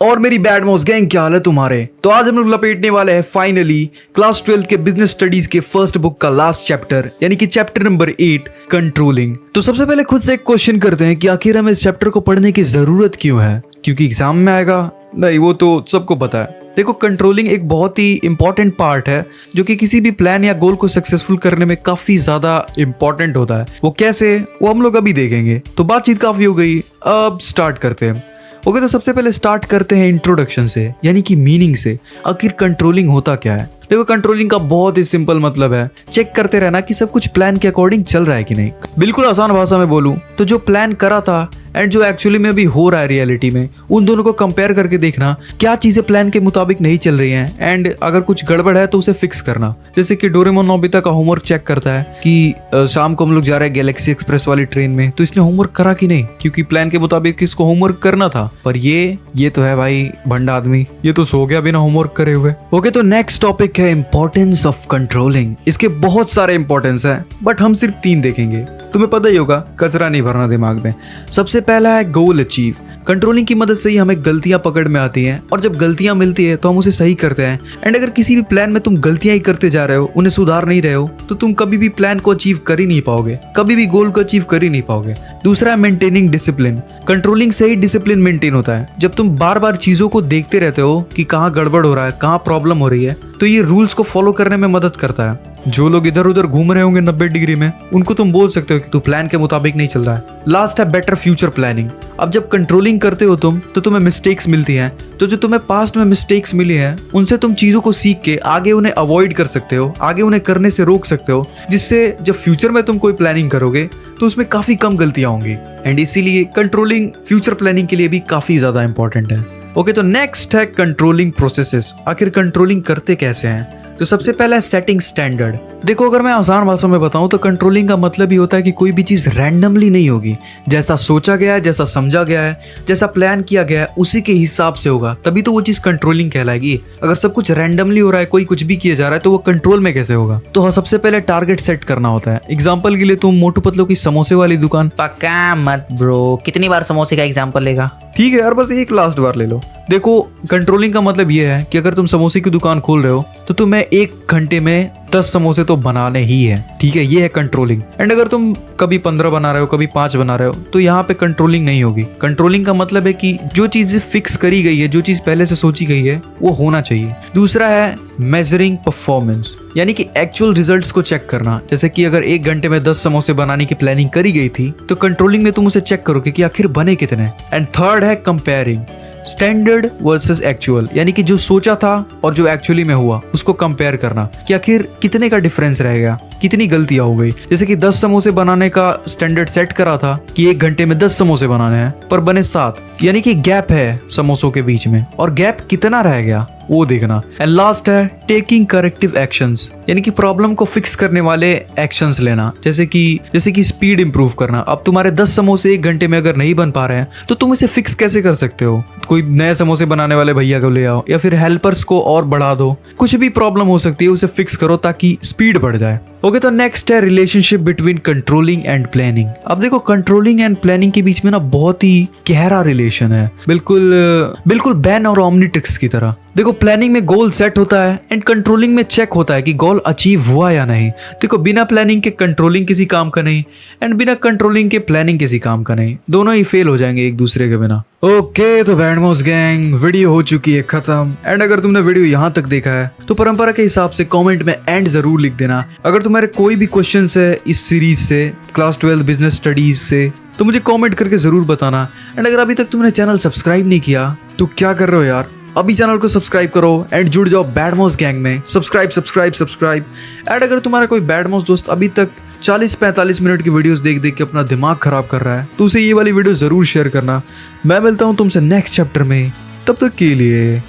और मेरी bad moss gang, क्या हाल है तुम्हारे। तो आज हम लोग लपेटने वाले हैं फाइनली क्लास 12 के बिजनेस स्टडीज के फर्स्ट बुक का लास्ट चैप्टर, यानी कि चैप्टर नंबर 8 कंट्रोलिंग। तो सबसे पहले खुद से एक क्वेश्चन करते हैं कि आखिर हमें इस चैप्टर को पढ़ने की जरूरत क्यों है? क्योंकि एग्जाम में आएगा? नहीं, वो तो सबको पता है। देखो, कंट्रोलिंग एक बहुत ही इंपॉर्टेंट पार्ट है जो कि किसी भी प्लान या गोल को सक्सेसफुल करने में काफी ज्यादा इंपॉर्टेंट होता है। वो कैसे, वो हम लोग अभी देखेंगे। तो बातचीत काफी हो गई, अब स्टार्ट करते हैं। ओके, तो सबसे पहले स्टार्ट करते हैं इंट्रोडक्शन से, यानी कि मीनिंग से। आखिर कंट्रोलिंग होता क्या है? देखो, कंट्रोलिंग का बहुत ही सिंपल मतलब है चेक करते रहना कि सब कुछ प्लान के अकॉर्डिंग चल रहा है कि नहीं। बिल्कुल आसान भाषा में बोलूं तो जो प्लान करा था एंड जो एक्चुअली में भी हो रहा है रियलिटी में, उन दोनों को कंपेयर करके देखना क्या चीजें प्लान के मुताबिक नहीं चल रही हैं, एंड अगर कुछ गड़बड़ है तो उसे फिक्स करना। जैसे कि डोरेमोन नोबिता का होमवर्क चेक करता है कि शाम को हम लोग जा रहे हैं गैलेक्सी एक्सप्रेस वाली ट्रेन में, तो इसने होमवर्क करा कि नहीं, क्योंकि प्लान के मुताबिक इसको होमवर्क करना था। पर ये तो है भाई भंडा आदमी, ये तो सो गया बिना होमवर्क करे हुए। ओके, तो नेक्स्ट टॉपिक है इंपॉर्टेंस ऑफ कंट्रोलिंग। इसके बहुत सारे इंपॉर्टेंस है, बट हम सिर्फ 3 देखेंगे। तुम्हें पता ही होगा, कचरा नहीं भरना दिमाग में। सबसे पहला है गोल अचीव। कंट्रोलिंग की मदद से ही हमें गलतियां पकड़ में आती हैं, और जब गलतियां मिलती है तो हम उसे सही करते हैं। एंड अगर किसी भी प्लान में तुम गलतियां ही करते जा रहे हो, उन्हें सुधार नहीं रहे हो, तो तुम कभी भी प्लान को अचीव कर ही नहीं पाओगे, कभी भी गोल को अचीव कर ही नहीं पाओगे। दूसरा है मेंटेनिंग डिसिप्लिन। कंट्रोलिंग से ही डिसिप्लिन मेंटेन होता है। जब तुम बार बार चीजों को देखते रहते हो कि कहाँ गड़बड़ हो रहा है, कहाँ प्रॉब्लम हो रही है, तो ये रूल्स को फॉलो करने में मदद करता है। जो लोग इधर उधर घूम रहे होंगे 90 डिग्री में, उनको तुम बोल सकते हो कि तू प्लान के मुताबिक नहीं चल रहा है। लास्ट है बेटर फ्यूचर प्लानिंग। अब जब कंट्रोलिंग करते हो तुम, तो तुम्हें मिस्टेक्स मिलती हैं, तो जो तुम्हें पास्ट में मिस्टेक्स मिली हैं, उनसे तुम चीजों को सीख के आगे उन्हें अवॉइड कर सकते हो, आगे उन्हें करने से रोक सकते हो, जिससे जब फ्यूचर में तुम कोई प्लानिंग करोगे तो उसमें काफी कम गलतियां होंगी। एंड इसीलिए कंट्रोलिंग फ्यूचर प्लानिंग के लिए भी काफी ज्यादा इंपॉर्टेंट है। ओके, तो नेक्स्ट है कंट्रोलिंग प्रोसेसेस। आखिर कंट्रोलिंग करते कैसे हैं? तो सबसे पहला है सेटिंग स्टैंडर्ड। देखो, अगर मैं आसान भाषा में बताऊं तो कंट्रोलिंग का मतलब ही होता है कि कोई भी चीज रैंडमली नहीं होगी। जैसा सोचा गया है, जैसा समझा गया है, जैसा प्लान किया गया है, उसी के हिसाब से होगा, तभी तो वो चीज कंट्रोलिंग कहलाएगी। अगर सब कुछ रैंडमली हो रहा है, कोई कुछ भी किया जा रहा है, तो वो कंट्रोल में कैसे होगा? तो हाँ, सबसे पहले टारगेट सेट करना होता है। एग्जाम्पल के लिए तुम मोटू पतलू की समोसे वाली दुकान। पक्का मत ब्रो, कितनी बार समोसे का एग्जाम्पल लेगा? ठीक है यार, बस एक लास्ट बार ले लो। देखो, कंट्रोलिंग का मतलब ये है कि अगर तुम समोसे की दुकान खोल रहे हो तो तुम्हें 1 घंटे में 10 समोसे तो बनाने ही है। ठीक है, ये है कंट्रोलिंग। एंड अगर तुम कभी 15 बना रहे हो, कभी 5 बना रहे हो, तो यहाँ पे कंट्रोलिंग नहीं होगी। कंट्रोलिंग का मतलब है कि जो चीज फिक्स करी गई है, जो चीज पहले से सोची गई है, वो होना चाहिए। दूसरा है मेजरिंग परफॉर्मेंस, यानी कि एक्चुअल रिजल्ट्स को चेक करना। जैसे कि अगर 1 घंटे में 10 समोसे बनाने की प्लानिंग करी गई थी, तो कंट्रोलिंग में तुम उसे चेक करोगे कि आखिर बने कितने। एंड थर्ड है कंपेयरिंग, स्टैंडर्ड वर्सेस एक्चुअल, यानी कि जो सोचा था और जो एक्चुअली में हुआ उसको कंपेयर करना कि आखिर कितने का डिफरेंस रहेगा, कितनी गलतियां हो गई। जैसे कि 10 समोसे बनाने का स्टैंडर्ड सेट करा था कि 1 घंटे में 10 समोसे बनाने हैं, पर बने 7, यानी कि गैप है समोसों के बीच में, और गैप कितना रह गया वो देखना। एंड लास्ट है टेकिंग करेक्टिव एक्शंस, यानी कि प्रॉब्लम को फिक्स करने वाले एक्शंस लेना। जैसे कि स्पीड इंप्रूव करना। अब तुम्हारे 10 समोसे 1 घंटे में अगर नहीं बन पा रहे हैं, तो तुम इसे फिक्स कैसे कर सकते हो? कोई नए समोसे बनाने वाले भैया को ले आओ, या फिर हेल्पर्स को और बढ़ा दो। कुछ भी प्रॉब्लम हो सकती है, उसे फिक्स करो ताकि स्पीड बढ़ जाए। ओके, तो नेक्स्ट है relationship between controlling and planning. अब देखो, कंट्रोलिंग एंड प्लानिंग के बीच में ना बहुत ही गहरा रिलेशन है, बिल्कुल बैन और ओमनिट्रिक्स की तरह। देखो, प्लानिंग में गोल सेट होता है एंड कंट्रोलिंग में चेक होता है कि गोल अचीव हुआ या नहीं। देखो, बिना प्लानिंग के कंट्रोलिंग किसी काम का नहीं, एंड बिना कंट्रोलिंग के प्लानिंग किसी काम का नहीं। दोनों ही फेल हो जाएंगे एक दूसरे के बिना। ओके, तो बैड मॉस गैंग, वीडियो हो चुकी है खत्म। एंड अगर तुमने वीडियो यहाँ तक देखा है तो परंपरा के हिसाब से कमेंट में एंड जरूर लिख देना। अगर तुम्हारे कोई भी क्वेश्चन है इस सीरीज से, क्लास 12 बिजनेस स्टडीज से, तो मुझे कमेंट करके जरूर बताना। एंड अगर अभी तक तुमने चैनल सब्सक्राइब नहीं किया तो क्या कर रहे हो यार, अभी चैनल को सब्सक्राइब करो एंड जुड़ जाओ बैड मॉस गैंग में। सब्सक्राइब। एंड अगर तुम्हारा कोई बैड मॉस दोस्त अभी तक 40-45 मिनट की वीडियोस देख के अपना दिमाग खराब कर रहा है, तो उसे ये वाली वीडियो जरूर शेयर करना। मैं मिलता हूँ तुमसे नेक्स्ट चैप्टर में, तब तक के लिए